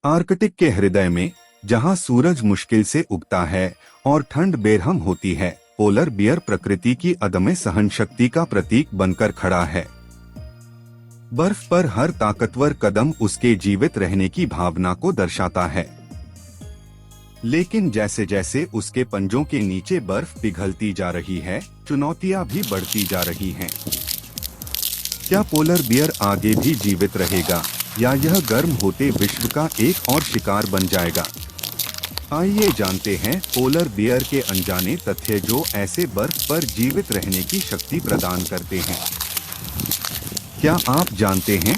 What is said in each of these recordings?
Arctic के हृदय में, जहां सूरज मुश्किल से उगता है और ठंड बेरहम होती है, पोलर बियर प्रकृति की अदम्य सहन शक्ति का प्रतीक बनकर खड़ा है। बर्फ पर हर ताकतवर कदम उसके जीवित रहने की भावना को दर्शाता है। लेकिन जैसे जैसे उसके पंजों के नीचे बर्फ पिघलती जा रही है, चुनौतियां भी बढ़ती जा रही हैं। क्या पोलर बियर आगे भी जीवित रहेगा, या यह गर्म होते विश्व का एक और शिकार बन जाएगा? आइए जानते हैं पोलर बियर के अनजाने तथ्य जो ऐसे बर्फ पर जीवित रहने की शक्ति प्रदान करते हैं। क्या आप जानते हैं,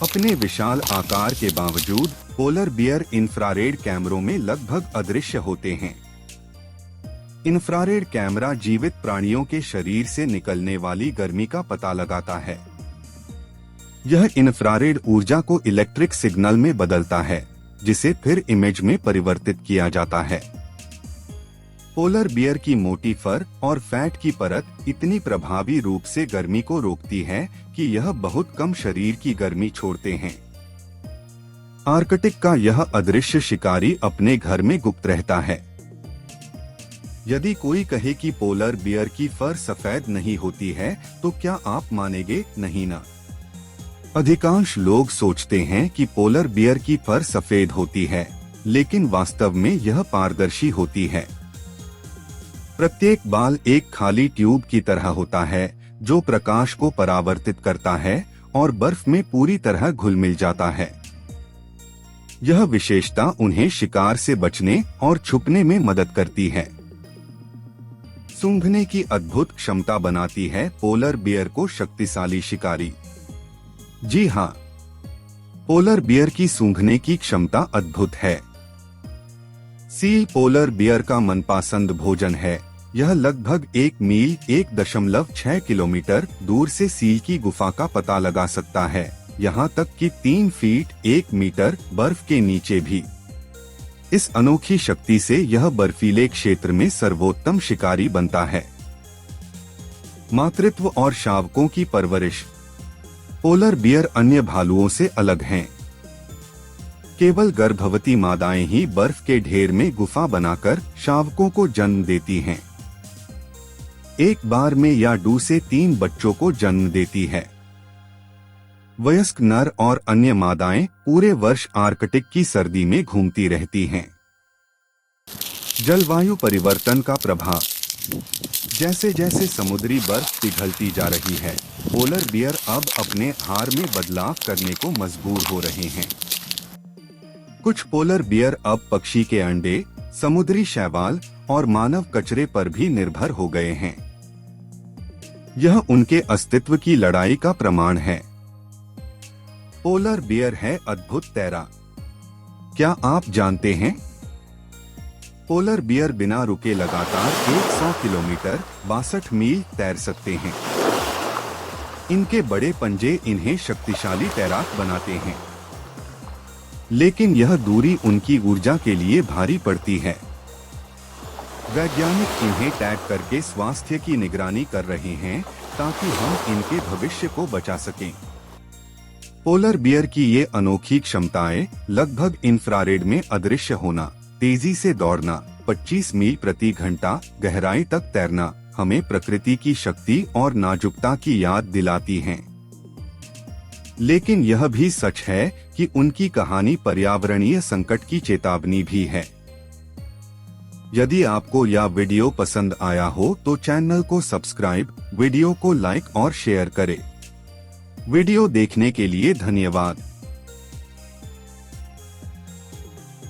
अपने विशाल आकार के बावजूद पोलर बियर इंफ्रारेड कैमरों में लगभग अदृश्य होते हैं। इंफ्रारेड कैमरा जीवित प्राणियों के शरीर से निकलने वाली गर्मी का पता लगाता है। यह इंफ्रारेड ऊर्जा को इलेक्ट्रिक सिग्नल में बदलता है, जिसे फिर इमेज में परिवर्तित किया जाता है। पोलर बियर की मोटी फर और फैट की परत इतनी प्रभावी रूप से गर्मी को रोकती है कि यह बहुत कम शरीर की गर्मी छोड़ते हैं। आर्कटिक का यह अदृश्य शिकारी अपने घर में गुप्त रहता है। यदि कोई कहे कि पोलर बियर की फर सफेद नहीं होती है, तो क्या आप मानेंगे? नहीं ना। अधिकांश लोग सोचते हैं कि पोलर बियर की फर सफेद होती है, लेकिन वास्तव में यह पारदर्शी होती है। प्रत्येक बाल एक खाली ट्यूब की तरह होता है जो प्रकाश को परावर्तित करता है और बर्फ में पूरी तरह घुल मिल जाता है। यह विशेषता उन्हें शिकार से बचने और छुपने में मदद करती है। सूंघने की अद्भुत क्षमता बनाती है पोलर बियर को शक्तिशाली शिकारी। जी हाँ, पोलर बियर की सूंघने की क्षमता अद्भुत है। सील पोलर बियर का मनपसंद भोजन है। यह लगभग 1 मील 1.6 किलोमीटर दूर से सील की गुफा का पता लगा सकता है, यहाँ तक कि 3 फीट 1 मीटर बर्फ के नीचे भी। इस अनोखी शक्ति से यह बर्फीले क्षेत्र में सर्वोत्तम शिकारी बनता है। मातृत्व और शावकों की परवरिश। पोलर बियर अन्य भालुओं से अलग हैं। केवल गर्भवती मादाएं ही बर्फ के ढेर में गुफा बनाकर शावकों को जन्म देती हैं। एक बार में या 2 से 3 बच्चों को जन्म देती है। वयस्क नर और अन्य मादाएं पूरे वर्ष आर्कटिक की सर्दी में घूमती रहती हैं। जलवायु परिवर्तन का प्रभाव। जैसे जैसे समुद्री बर्फ पिघलती जा रही है, पोलर बियर अब अपने आहार में बदलाव करने को मजबूर हो रहे हैं। कुछ पोलर बियर अब पक्षी के अंडे, समुद्री शैवाल और मानव कचरे पर भी निर्भर हो गए हैं। यह उनके अस्तित्व की लड़ाई का प्रमाण है। पोलर बियर है अद्भुत तैराक। क्या आप जानते हैं, पोलर बियर बिना रुके लगातार 100 किलोमीटर 62 मील तैर सकते हैं। इनके बड़े पंजे इन्हें शक्तिशाली तैराक बनाते हैं, लेकिन यह दूरी उनकी ऊर्जा के लिए भारी पड़ती है। वैज्ञानिक इन्हें टैग करके स्वास्थ्य की निगरानी कर रहे हैं ताकि हम इनके भविष्य को बचा सकें। पोलर बियर की ये अनोखी क्षमताएं, लगभग इंफ्रारेड में अदृश्य होना, तेजी से दौड़ना, 25 मील प्रति घंटा गहराई तक तैरना, हमें प्रकृति की शक्ति और नाजुकता की याद दिलाती हैं। लेकिन यह भी सच है कि उनकी कहानी पर्यावरणीय संकट की चेतावनी भी है। यदि आपको यह वीडियो पसंद आया हो तो चैनल को सब्सक्राइब, वीडियो को लाइक और शेयर करें। वीडियो देखने के लिए धन्यवाद।